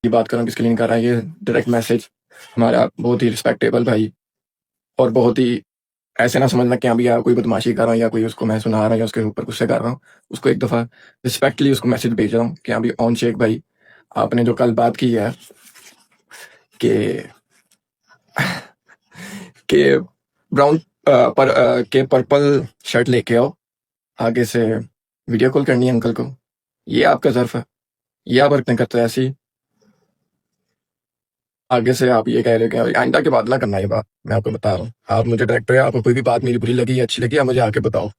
की बात कर रहा हूँ, किसके लिए नहीं कर रहा, ये डायरेक्ट मैसेज हमारा बहुत ही रिस्पेक्टेबल भाई, और बहुत ही ऐसे ना समझना कि हाँ भैया कोई बदमाशी कर रहा हूँ या कोई उसको मैं सुना रहा हूँ या उसके ऊपर गुस्से कर रहा हूँ। उसको एक दफ़ा रिस्पेक्टली उसको मैसेज भेज रहा हूँ कि हाँ भाई ऑन शेख भाई, आपने जो कल बात की है कि कि ब्राउन पर के पर्पल शर्ट लेके आओ, आगे से वीडियो कॉल करनी है अंकल को, ये आपका ज़र्फ है, ये आप हरकतें करते हैं ऐसी। आगे से आप ये कह रहे हो कि आइंदा के बाद ना करना ये बात, मैं आपको बता रहा हूँ। आप मुझे डायरेक्टर है, आपको कोई भी बात मेरी बुरी लगी या अच्छी लगी, आप मुझे आके बताओ।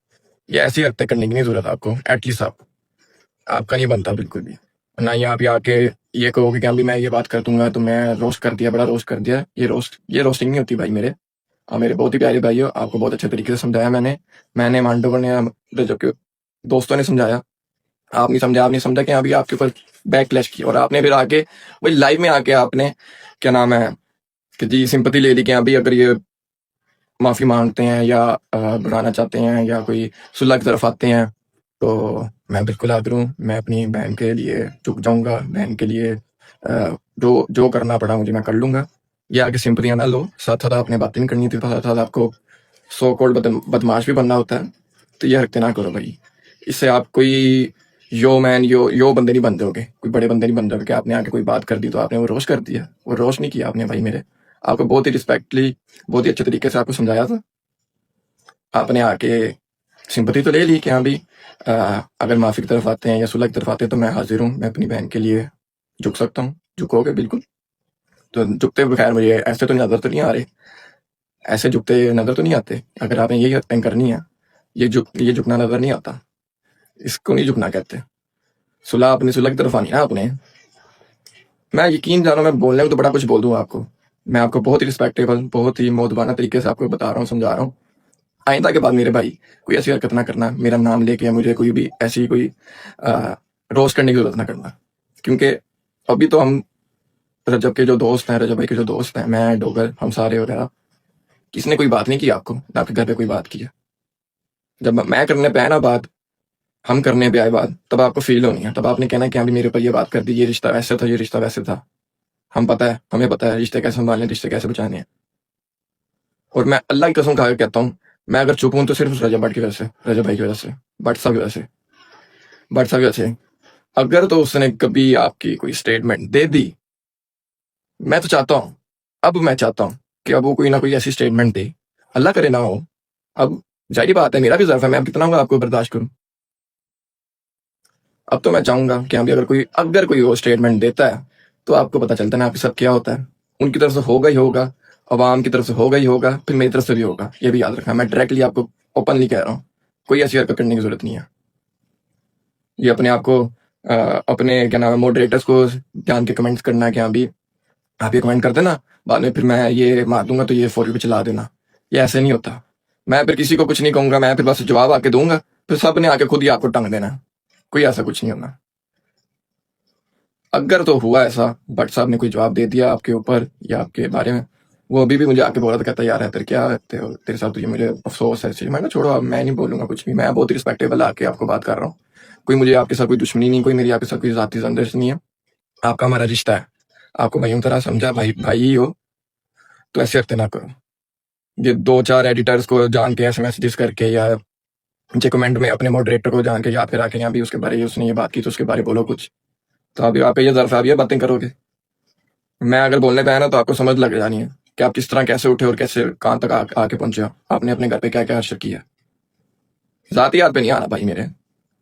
ये ऐसी हरकतें करने की नहीं जरूरत आपको, एटलीस्ट आप आपका नहीं बनता बिल्कुल भी। ना ही आप आके ये कहोगे कि अभी मैं ये बात कर दूंगा तो मैं रोस्ट कर दिया, बड़ा रोस्ट कर दिया। ये रोस्टिंग नहीं होती भाई मेरे। आप मेरे बहुत ही प्यारे भाई हो, आपको बहुत अच्छे तरीके से समझाया मैंने मांडोवर ने, रजब के दोस्तों ने समझाया। आप नहीं समझा, आपने समझा कि अभी आपके ऊपर बैक क्लैश की, और आपने फिर आके वही लाइव में आके आपने क्या नाम है कि जी सिंपति ले ली कि अभी अगर ये माफी मांगते हैं या बुलाना चाहते हैं या कोई सुलह की तरफ आते हैं तो मैं बिल्कुल हाजिर हूँ। मैं अपनी बहन के लिए झुक जाऊंगा, बहन के लिए जो जो करना पड़ा मुझे मैं कर लूंगा। ये आगे सिंपतियाँ ना लो, साथ साथ आपने बातें नहीं करनी थी, साथ साथ आपको सो कॉल्ड बदमाश भी बनना होता है। तो ये हरकतें ना करो भाई, इससे आप कोई यो मैन यो बंदे नहीं बन जाओगे, कोई बड़े बंदे नहीं बन जाओगे कि आपने आके कोई बात कर दी तो आपने वो रोस्ट कर दिया। वो रोस्ट नहीं किया आपने भाई मेरे, आपको बहुत ही रिस्पेक्टली बहुत ही अच्छे तरीके से आपको समझाया था। आपने आके सिंपति तो ले ली कि हाँ भाई अगर माफी की तरफ आते हैं या सुलह की तरफ आते हैं तो मैं हाजिर हूँ, मैं अपनी बहन के लिए झुक सकता हूँ। झुकोगे बिल्कुल, तो झुकते बगैर मुझे ऐसे तो नजर तो नहीं आ रहे, ऐसे झुकते नजर तो नहीं आते। अगर आपने यही हरकतें करनी है, ये झुकना नजर नहीं आता, इसको नहीं झुकना कहते। सुलह की तरफ आनी ना आपने। मैं यकीन जानो, मैं बोलने को तो बड़ा कुछ बोल दूंगा आपको। मैं आपको बहुत ही रिस्पेक्टेबल, बहुत ही मोदबाना तरीके से आपको बता रहा हूँ, समझा रहा हूँ। आइंदा के बाद मेरे भाई कोई ऐसी हरकत ना करना, मेरा नाम लेके या मुझे कोई भी ऐसी कोई रोस्ट करने की जरूरत ना करना। क्योंकि अभी तो हम रजब के जो दोस्त हैं, रजब भाई के जो दोस्त हैं, मैं डोगर, हम सारे वगैरह, किसी ने कोई बात नहीं की आपको, ना आपके घर पे कोई बात की है। जब मैं करने पे आया ना बात, हम करने पे आए बात, तब आपको फील होनी है, तब आपने कहना है कि अभी मेरे ऊपर ये बात कर दी, ये रिश्ता वैसे था, ये रिश्ता वैसे था। हमें पता है रिश्ते कैसे संभालने, रिश्ते कैसे बचाने हैं। और मैं अल्लाह की कसम खा के कहता हूँ, मैं अगर चुप हूं तो सिर्फ रजब भट्ट की वजह से, रजब भाई की वजह से, भट्ट साहब की वजह से, भट्ट साहब की वजह से। अगर तो उसने कभी आपकी कोई स्टेटमेंट दे दी, मैं तो चाहता हूँ, अब मैं चाहता हूँ कि अब वो कोई ना कोई ऐसी स्टेटमेंट दे, अल्लाह करे ना हो। अब जाहिर बात है, मेरा भी ज़र्फ है, मैं अब कितना होगा आपको बर्दाश्त करूँ। अब तो मैं चाहूंगा कि अभी अगर कोई वो स्टेटमेंट देता है तो आपको पता चलता है ना आपके साथ क्या होता है। उनकी तरफ से होगा ही होगा, अवाम की तरफ से होगा ही होगा, फिर मेरी तरफ से भी होगा। ये भी याद रखना, मैं डायरेक्टली आपको ओपनली कह रहा हूँ, कोई ऐसी हरकत करने की जरूरत नहीं है। ये अपने आप को अपने क्या नाम है मॉडरेटर्स को जान के कमेंट्स करना है कि हाँ भी आप ये कमेंट कर देना, बाद में फिर मैं ये मार दूंगा तो ये फॉर पे चला देना। ये ऐसे नहीं होता। मैं फिर किसी को कुछ नहीं कहूंगा, मैं फिर बस जवाब आके दूंगा, फिर सब ने आके खुद ही आपको टंग देना। कोई ऐसा कुछ नहीं होना। अगर तो हुआ ऐसा, भट्ट साहब ने कोई जवाब दे दिया आपके ऊपर या आपके बारे में, वो अभी भी मुझे आके बोला था, कहता यार है तेरे क्या तेरे साथ, तुझे मुझे अफसोस है। मैं कहा छोड़ो, अब मैं नहीं बोलूंगा कुछ भी, मैं बहुत रिस्पेक्टेबल आके आपको बात कर रहा हूँ। कोई मुझे आपके साथ कोई दुश्मनी नहीं, कोई मेरी आपके साथ कोई जाती संदेश नहीं है। आपका हमारा रिश्ता है, आपको भाइयों तरह समझा, भाई भाई ही हो, तो ऐसे हरकतें ना करो। ये दो चार एडिटर्स को जान के ऐसे मैसेजेस करके या नीचे कमेंट में अपने मॉडरेटर को जान के याद करा के यहाँ भी उसके बारे उसने ये बात की तो उसके बारे बोलो कुछ, तो अभी आप ये ज़र्फ ये बातें करोगे। मैं अगर बोलने पे आया ना तो आपको समझ लग जानी है कि आप किस तरह कैसे उठे और कैसे कहाँ तक आके पहुंचे हो। आपने अपने घर पे क्या क्या हर्षर किया। जाती याद पे नहीं आना भाई मेरे,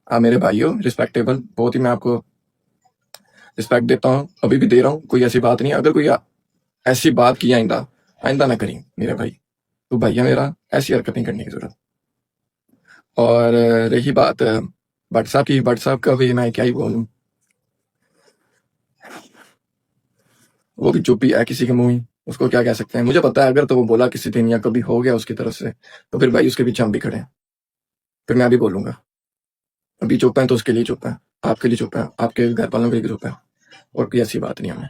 आप मेरे भाई हो, रिस्पेक्टेबल, बहुत ही मैं आपको रिस्पेक्ट देता हूँ, अभी भी दे रहा हूँ। कोई ऐसी बात नहीं, अगर कोई ऐसी बात की आइंदा आइंदा ना करी मेरे भाई, तो भैया मेरा ऐसी हरकत नहीं करने की जरूरत। और रही बात भट्ट साहब की, भट्ट साहब का भी मैं क्या ही बोलूँ, वो भी चुप ही है किसी के मुंह ही, उसको क्या कह सकते हैं। मुझे पता है अगर तो वो बोला किसी दिन या कभी हो गया उसकी तरफ से, तो फिर भाई उसके पीछे हम भी खड़े हैं, फिर मैं भी बोलूंगा। अभी चुप है तो उसके लिए चुप है, आपके लिए चुप है, आपके घर वालों के लिए चुप है, और कोई ऐसी बात नहीं हमें।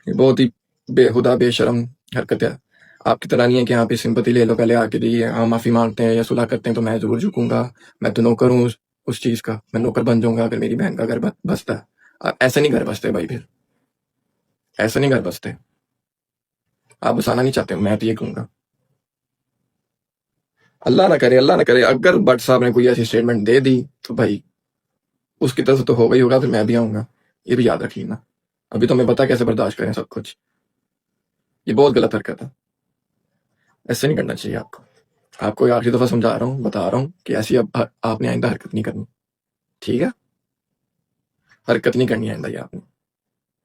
ये बहुत ही बेहुदा बेशरम हरकत है। आपकी तरह नहीं है कि यहाँ पे सिंपति ले लो, पहले आके दी हाँ माफी मांगते हैं या सुलह करते हैं तो मैं जरूर झुकूंगा, मैं तो नौकर हूँ उस चीज का, मैं नौकर बन जाऊंगा अगर मेरी बहन का घर बसता है। ऐसे नहीं घर बसते भाई फिर। ऐसे नहीं घर बसते। आप बसाना नहीं चाहते हो, मैं तो ये कहूंगा। अल्लाह ना करे, अल्लाह ना करे, अगर भट्ट साहब ने कोई ऐसी स्टेटमेंट दे दी तो भाई उसकी तरफ से तो होगा ही होगा, फिर मैं भी आऊंगा। ये भी याद रखिए ना। अभी तो हमें पता है कैसे बर्दाश्त करें सब कुछ। ये बहुत गलत हरकत है, ऐसे नहीं करना चाहिए आपको। आपको आखिरी दफा समझा रहा हूँ, बता रहा हूँ कि ऐसी अब आपने आइंदा हरकत नहीं करनी। ठीक है, हरकत नहीं करनी आइंदा ये आपने,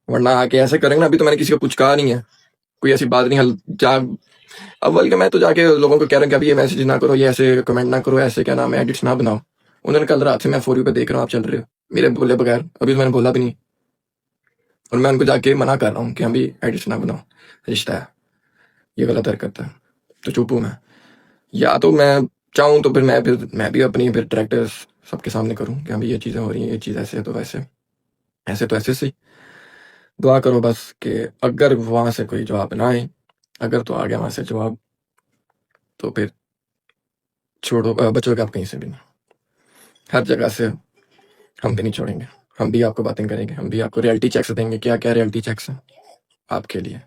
वरना आके ऐसे करेंगे ना। अभी तो मैंने किसी को कुछ कहा नहीं है, कोई ऐसी बात नहीं। हल जा अव्वल के मैं तो जाके लोगों को कह रहा हूँ कि अभी ये मैसेज ना करो, ये ऐसे कमेंट ना करो, ऐसे क्या नाम है एडिट्स ना बनाओ। उन्होंने कल रात से मैं फॉर यू पे देख रहा हूँ आप चल रहे हो मेरे बोले बगैर, अभी तो मैंने बोला भी नहीं। और मैं उनको जाके मना कर रहा हूँ कि अभी एडिट्स ना बनाओ, रिश्ता है, ये गलत हरकत है। तो चुप हूँ मैं। या तो मैं चाहूँ तो फिर मैं भी अपनी फिर डायरेक्टर्स सबके सामने करूँ कि अभी ये चीज़ें हो रही हैं, ये चीज़ ऐसे है तो वैसे, ऐसे तो ऐसे सही। दुआ करो बस कि अगर वहाँ से कोई जवाब ना आए, अगर तो आ गया वहाँ से जवाब तो फिर छोड़ो, बचोगे आप कहीं से भी नहीं। हर जगह से हम भी नहीं छोड़ेंगे, हम भी आपको बातें करेंगे, हम भी आपको रियलिटी चेक्स देंगे। क्या क्या रियलिटी चेक्स हैं आपके लिए।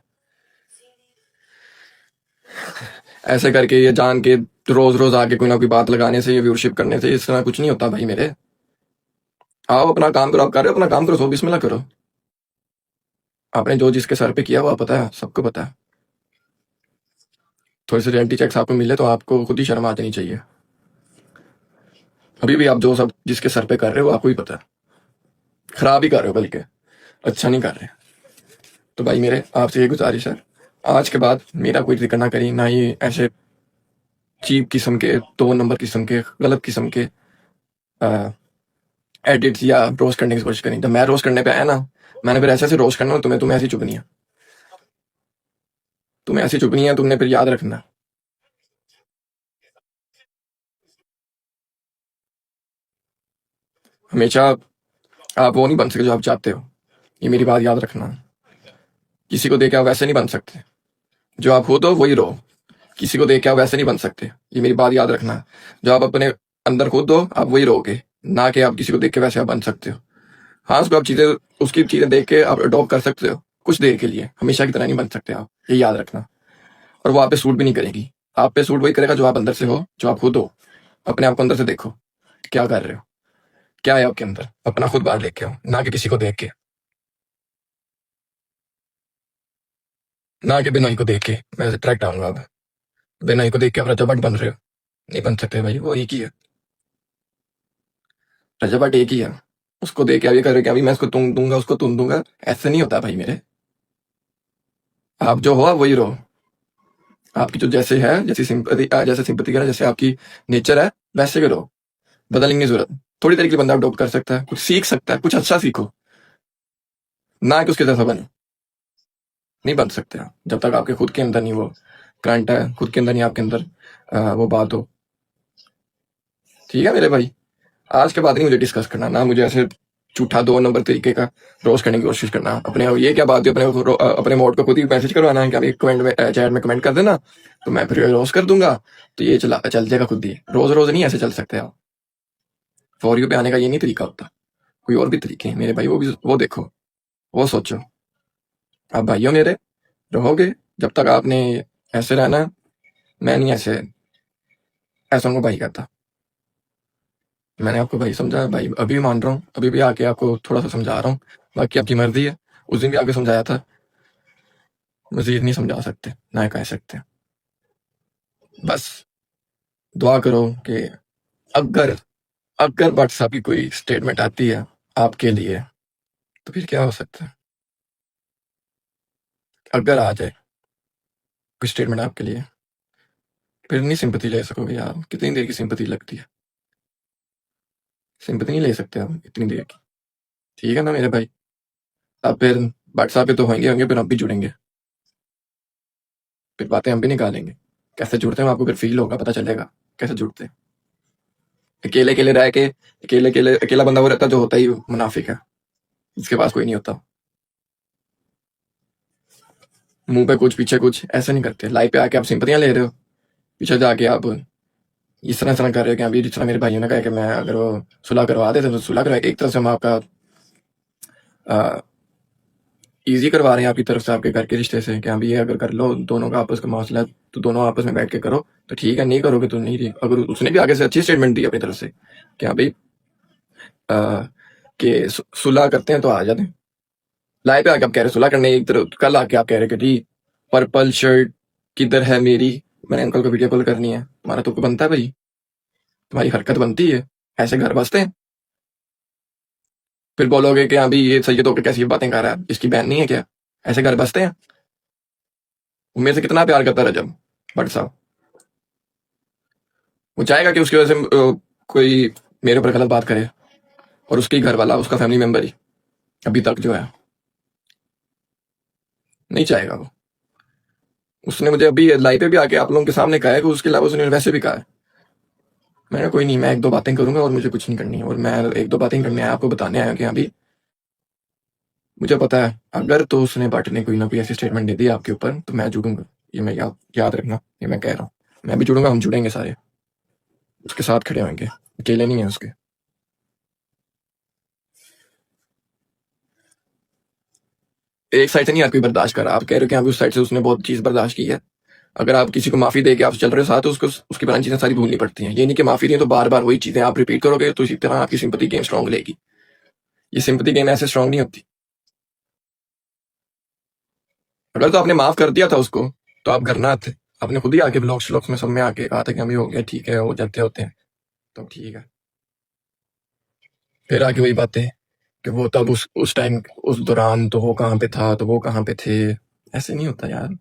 ऐसे करके ये जान के रोज रोज आके कोई ना कोई बात लगाने से, ये व्यूअरशिप करने से इससे कुछ नहीं होता भाई मेरे। आओ अपना काम करो, आप कर रहे हो अपना काम करो, सो बिस्मिल्लाह करो। आपने जो जिसके सर पे किया हुआ पता है, सबको पता है। थोड़ी सी रियलिटी चेक्स आपको मिले तो आपको खुद ही शर्म आ जानी चाहिए। अभी भी आप जो सब जिसके सर पे कर रहे हो आपको ही पता है, खराब ही कर रहे हो, बल्कि अच्छा नहीं कर रहे। तो भाई मेरे आपसे ये गुजारिश है, आज के बाद मेरा कोई जिक्र ना करी, ना ही ऐसे चीप किस्म के, दो नंबर किस्म के, गलत किस्म के एडिट्स या रोस्ट करने की कोशिश करी। जब मैं रोस्ट करने पे आया ना, मैंने फिर ऐसे ऐसे रोस्ट करना, तुम्हें तुम्हें ऐसी चुभनी है, तुम्हें ऐसी चुभनी है, तुमने फिर याद रखना। हमेशा आप वो नहीं बन सकते जो आप चाहते हो, ये मेरी बात याद रखना। किसी को देख के आप वैसे नहीं बन सकते, जो आप खुद हो वही रहो। किसी को देख के आप वैसे नहीं बन सकते, ये मेरी बात याद रखना। जो आप अपने अंदर खुद हो आप वही रहोगे, ना कि आप किसी को देख के वैसे आप बन सकते हो। हाँ, उसको आप चीजें, उसकी चीजें देख के आप अडॉप्ट कर सकते हो कुछ देर के लिए, हमेशा की तरह नहीं बन सकते आप, ये याद रखना। और वो आप पे सूट भी नहीं करेगी। आप पे सूट वही करेगा जो आप अंदर से हो, जो आप खुद हो। अपने आप को अंदर से देखो, क्या कर रहे हो, क्या है आपके अंदर, अपना खुद बाहर लेके आओ, ना कि किसी को देख के, ना कि बिनोई को देख के। मैं ट्रैक्ट आऊंगा अब, बिनोई को देख के आप रजबट बन रहे हो, नहीं बन सकते भाई, वो एक ही है, रजबट एक ही है। उसको देख के आप ये कर रहे हो कि अभी मैं इसको तुम दूंगा, उसको तुम दूंगा, ऐसे नहीं होता भाई मेरे। आप जो हो आप वही रहो। आपकी जो जैसे है, जैसे सिंपति का जैसे आपकी नेचर है वैसे भी रहो, बदलने की जरूरत। थोड़ी देर के लिए बंदा अडॉप्ट कर सकता है, कुछ सीख सकता है, कुछ अच्छा सीखो, ना कि उसके जैसा बने। नहीं बन सकते आप जब तक आपके खुद के अंदर नहीं वो करंट है, खुद के अंदर नहीं आपके अंदर वो बात हो। ठीक है मेरे भाई, आज के बाद नहीं मुझे डिस्कस करना, ना मुझे ऐसे झूठा दो नंबर तरीके का रोस्ट करने की कोशिश करना। अपने ये क्या बात है, अपने मोड को खुद ही मैसेज करवाना है कि अभी कमेंट में, चैट में कमेंट कर देना तो मैं फिर रोस्ट कर दूंगा, तो ये चल जाएगा खुद ही। रोज रोज नहीं ऐसे चल सकते आप। फॉर यू पे आने का ये नहीं तरीका होता, कोई और भी तरीके हैं मेरे भाई, वो देखो, वो सोचो। आप भाइयों मेरे रहोगे जब तक आपने ऐसे रहना है। मैं नहीं ऐसे, ऐसा उनको भाई कहता। मैंने आपको भाई समझाया भाई, अभी भी मान रहा हूँ, अभी भी आके आपको थोड़ा सा समझा रहा हूँ, बाकी आपकी मर्जी है। उस दिन भी आके समझाया था, मजीद नहीं समझा सकते, ना कह सकते। बस दुआ करो कि अगर अगर व्हाट्सएप की कोई स्टेटमेंट आती है आपके लिए तो फिर क्या हो सकता है। अगर आ जाए कोई स्टेटमेंट आपके लिए, फिर नहीं सिंपैथी ले सकोगे यार, कितनी देर की सिंपैथी लगती है, सिंपैथी नहीं ले सकते आप इतनी देर की। ठीक है ना मेरे भाई, अब फिर व्हाट्सएप पे तो होंगे होंगे, फिर हम भी जुड़ेंगे, फिर बातें हम भी निकालेंगे। कैसे जुड़ते हैं आपको फिर फील होगा, पता चलेगा कैसे जुड़ते हैं। अकेले अकेले रह के, अकेले अकेले अकेला बंदा वो रहता जो होता ही मुनाफिक है, जिसके पास कोई नहीं होता। मुंह पे कुछ पीछे कुछ ऐसे नहीं करते। लाइव पे आके आप सिंपतियां ले रहे हो, पीछे जाके आप इस तरह कर रहे हो कि अभी जिस तरह मेरे भाइयों ने कहा कि मैं अगर वो सुलह करवा देते तो सुलह करवा, एक तरह से हम आपका ईज़ी करवा रहे हैं आपकी तरफ से आपके घर के रिश्ते से कि हाँ, भई अगर कर लो, दोनों का आपस का मसला है, तो दोनों आपस में बैठ के करो, तो ठीक है, नहीं करोगे तो नहीं। अगर उसने भी आगे से अच्छी स्टेटमेंट दी अपनी तरफ से कि हाँ, भई कि सुलह करते हैं तो आ जाते हैं। लाइव पे आके आप कह रहे सुलह करने, एक तरफ कल आके आप कह रहे कि जी पर्पल शर्ट किधर है मेरी, मैंने अंकल को वीडियो कॉल करनी है। तुम्हारा तो बनता है भाई, तुम्हारी हरकत बनती है, ऐसे घर बसते हैं। फिर बोलोगे कि हाँ भाई ये सैयद होकर कैसी बातें कर रहा है, इसकी बहन नहीं है क्या? ऐसे घर बसते हैं। वो मेरे से कितना प्यार करता है रजब भट्ट साहब, वो चाहेगा कि उसकी वजह से कोई मेरे ऊपर गलत बात करे, और उसकी घर वाला, उसका फैमिली मेंबर ही अभी तक जो है नहीं चाहेगा वो। उसने मुझे अभी लाइव पे भी आके आप लोगों के सामने कहा है कि उसके अलावा उसने वैसे भी कहा है। मैंने कोई नहीं, मैं एक दो बातें करूंगा और मुझे कुछ नहीं करनी है, और मैं एक दो बातें करने आया, आपको बताने आया कि हाँ भाई मुझे पता है अगर तो उसने भट्ट ने कोई ना कोई ऐसी स्टेटमेंट दे दी आपके ऊपर तो मैं जुड़ूंगा। ये मैं याद रखना, ये मैं कह रहा हूँ। मैं भी जुड़ूंगा, हम जुड़ेंगे सारे, उसके साथ खड़े होंगे, अकेले नहीं है उसके। एक साइड से नहीं हर कोई बर्दाश्त कर रहा। आप कह रहे हो कि हाँ उस साइड से उसने बहुत चीज बर्दाश्त की है। अगर आप किसी को माफी दे के आप चल रहे हो साथ, तो उसको उसकी पुरानी चीजें सारी भूलनी पड़ती हैं। ये नहीं कि माफी दी तो बार बार वही चीजें आप रिपीट करोगे तो इसी तरह आपकी सिंपैथी गेम स्ट्रांग लेगी। ये सिंपैथी गेम ऐसे स्ट्रांग नहीं होती। अगर तो आपने माफ कर दिया था उसको तो आप घर ना आते। आपने खुद ही आके ब्लॉग्स व्लॉग्स में सब में आके कहा था कि हमें हो गया, ठीक है, हो जाते होते हैं तो ठीक है। फिर आके वही बातें कि वो तब उस टाइम उस दौरान तो वो कहाँ पे था, तो वो कहाँ पे थे। ऐसे नहीं होता यार।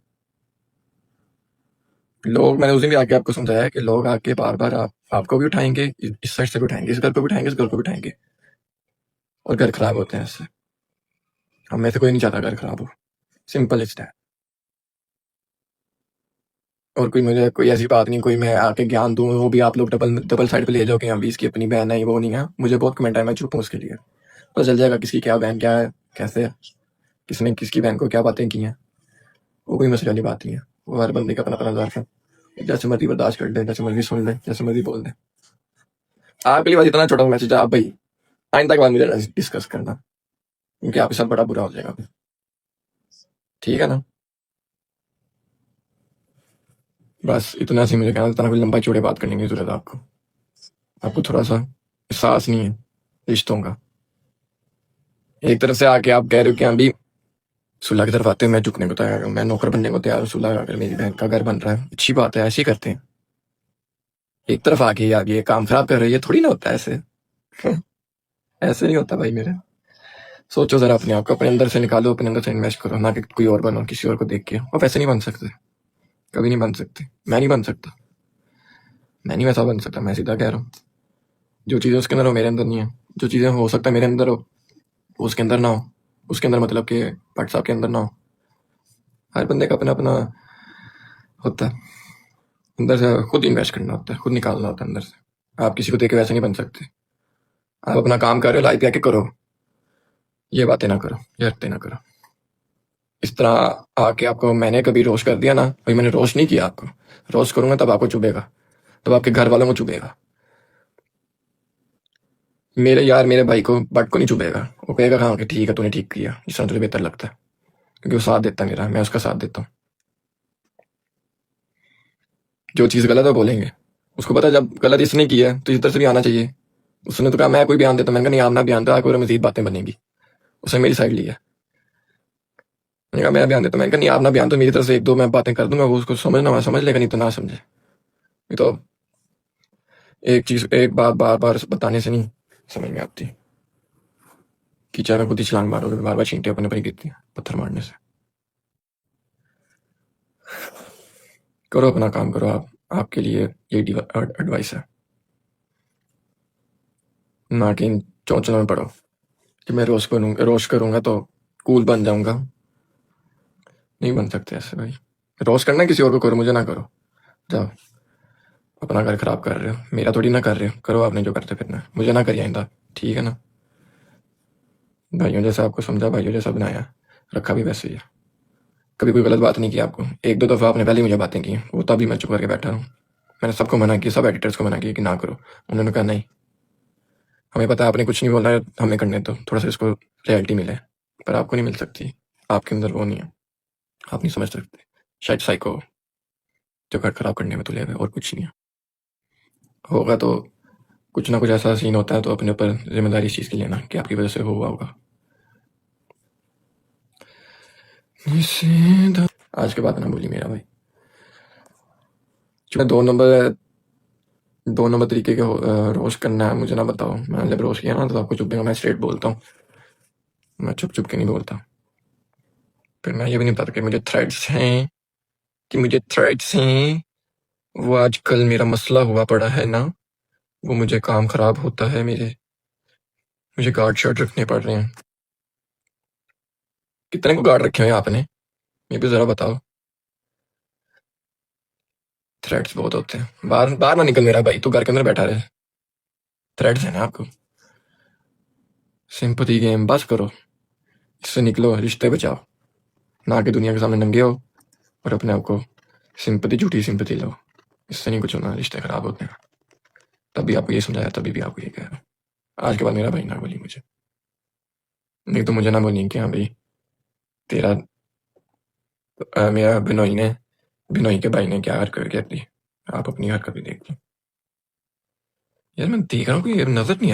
लोग, मैंने उस दिन भी आके आपको समझाया कि लोग आके बार बार आपको भी उठाएंगे, इस साइड से भी उठाएंगे, इस घर को भी उठाएंगे, इस घर को भी उठाएंगे, और घर खराब होते हैं इससे। हम में से कोई नहीं चाहता घर खराब हो, सिंपल इज दैट। और कोई मुझे कोई ऐसी बात नहीं, कोई मैं आके ज्ञान दूं वो भी आप लोग डबल डबल साइड पे ले जाओ कि अभी इसकी अपनी बहन है, वो नहीं है। मुझे बहुत कमेंट आए, मैं चुप हूँ उसके लिए। पता चल जाएगा किसकी क्या बहन क्या है, कैसे है, किसने किसकी बहन को क्या बातें की हैं। वो कोई मसले वाली बात नहीं है। वो हर बंदे का अपना अपना दर्द है, जैसे मर्जी बर्दाश्त कर ले, जैसे मर्जी सुन ले, जैसे मर्जी बोल दे। अगली बार इतना छोटा मैसेज आप भाई आइंदा के बाद मुझे डिस्कस करना, क्योंकि आपके साथ बड़ा बुरा हो जाएगा फिर। ठीक है ना? बस इतना सी मुझे कहना, इतना कोई लंबा चौड़े बात करने की जरूरत है आपको। आपको थोड़ा सा एहसास नहीं है रिश्तों का। एक तरफ से आके आप कह रहे हो कि अभी सुलह की तरफ आते हैं, मैं झुकने को तैयार हूँ, मैं नौकर बनने को तैयार हूँ। सुलह अगर मेरी बहन का घर बन रहा है अच्छी बात है, ऐसे ही करते हैं। एक तरफ आके आप ये काम खराब कर रहे हो, ये थोड़ी ना होता है ऐसे। ऐसे नहीं होता भाई मेरे। सोचो जरा अपने आप को, अपने अंदर से निकालो, अपने अंदर से इन्वेस्ट करो, ना कि कोई और बनो किसी और को देख के। और वैसे नहीं बन सकते, कभी नहीं बन सकते। मैं नहीं बन सकता, मैं नहीं वैसा बन सकता, मैं सीधा कह रहा हूँ। जो चीज़ें उसके अंदर हो मेरे अंदर नहीं है, जो चीज़ें हो सकता है मेरे अंदर हो वो उसके अंदर ना हो। उसके अंदर मतलब कि भट्ट साहब के अंदर ना हो। हर बंदे का अपना अपना होता है, अंदर से खुद इन्वेस्ट करना होता है, खुद निकालना होता है अंदर से। आप किसी को देख के वैसे नहीं बन सकते। आप अपना काम कर रहे हो, लाइफ पे आके करो, ये बातें ना करो, ये हरकतें ना करो। इस तरह आके आपको मैंने कभी रोस्ट कर दिया ना, भाई मैंने रोस्ट नहीं किया आपको। रोस्ट करूंगा तब आपको चुभेगा, तब आपके घर वालों को चुभेगा। मेरे यार मेरे भाई को बट को नहीं चुभेगा। वो कहेगा हाँ कि ठीक है तूने ठीक किया, जिस तरह तुझे बेहतर लगता है, क्योंकि वो साथ देता है मेरा, मैं उसका साथ देता हूँ। जो चीज़ गलत है वो बोलेंगे। उसको पता है जब गलत इसने की है तो इस तरह से भी आना चाहिए। उसने तो कहा मैं कोई बयान देता हूँ, मैंने कहा नहीं आप ना बयान दो, आगे और मजीद बातें बनेगी। उसने मेरी साइड ली है। मैंने कहा मैं बयान देता हूँ, मैंने कहा नहीं आप ना बयान दो, मेरी तरफ से एक दो मैं बातें कर दूंगा, वो उसको समझना मैं समझ लेगा, नहीं तो ना समझे। ये तो एक चीज एक बात बार बार बताने से नहीं समझ में आती। कीचड़ में खुद ही छलांग मारोगे, बार बार छींटे अपने पर ही गिरती हैं पत्थर मारने से। करो अपना काम करो आप, आपके लिए यही एडवाइस है, ना कि इन चौंचलों में पड़ो कि मैं रोज करूंगा तो कूल बन जाऊंगा। नहीं बन सकते ऐसे भाई। रोज करना किसी और को करो, मुझे ना करो। जाओ, अपना घर खराब कर रहे हो, मेरा थोड़ी ना कर रहे हो। करो आपने जो करते फिरना है, मुझे ना करिए आइंदा, ठीक है ना? भाइयों जैसा आपको समझा, भाइयों जैसा बनाया, रखा भी वैसे ही है। कभी कोई गलत बात नहीं की आपको। एक दो दफ़ा आपने पहले ही मुझे बातें की, वो तभी मैं चुप करके बैठा हूँ। मैंने सबको मना किया, सब एडिटर्स को मना किया कि ना करो। उन्होंने कहा नहीं, हमें पता है आपने कुछ नहीं बोला है, हमें करने दो, थोड़ा सा इसको रियलिटी मिले, पर आपको नहीं मिल सकती। आपके अंदर वो नहीं है, आप नहीं समझ सकते। शायद साइको हो, जो घर खराब करने में तुले हुए, और कुछ नहीं है। होगा तो कुछ ना कुछ ऐसा सीन होता है तो अपने ऊपर जिम्मेदारी इस चीज़ की लेना कि आपकी वजह से हुआ होगा। आज के बाद ना बोली मेरा भाई। जो 2 नंबर तरीके के रोस्ट करना है मुझे ना बताओ। मैं जब रोस्ट किया ना तो आपको चुप देगा, मैं स्ट्रेट बोलता हूँ, मैं चुप चुप के नहीं बोलता। फिर मैं ये भी नहीं बताता कि मुझे थ्रेड्स हैं। वो आजकल मेरा मसला हुआ पड़ा है ना, वो मुझे काम खराब होता है मेरे, मुझे गार्ड शर्ट रखने पड़ रहे हैं। कितने को गार्ड रखे हुए हैं आपने, ये भी जरा बताओ। थ्रेड्स बहुत होते हैं, बाहर बाहर ना निकल मेरा भाई, तू घर के अंदर बैठा रहे। थ्रेड्स है ना आपको, सिंपथी गेम बस करो, इससे निकलो, रिश्ते बचाओ, ना कि दुनिया के सामने नंगे हो और अपने आप को सिंपथी, झूठी सिंपथी लो। इससे नहीं कुछ होना, रिश्ते खराब होते हैं। तभी आपको ये समझाया, तभी भी आपको ये कह रहा हूँ। आज के बाद मेरा भाई ना बोली मुझे, नहीं तो मुझे ना बोली कि हाँ भाई तेरा मेरा बिनोई के भाई ने क्या हरकत की अपनी। आप अपनी हरकत भी देख लो। यार मैं देख रहा हूँ कि नजर नहीं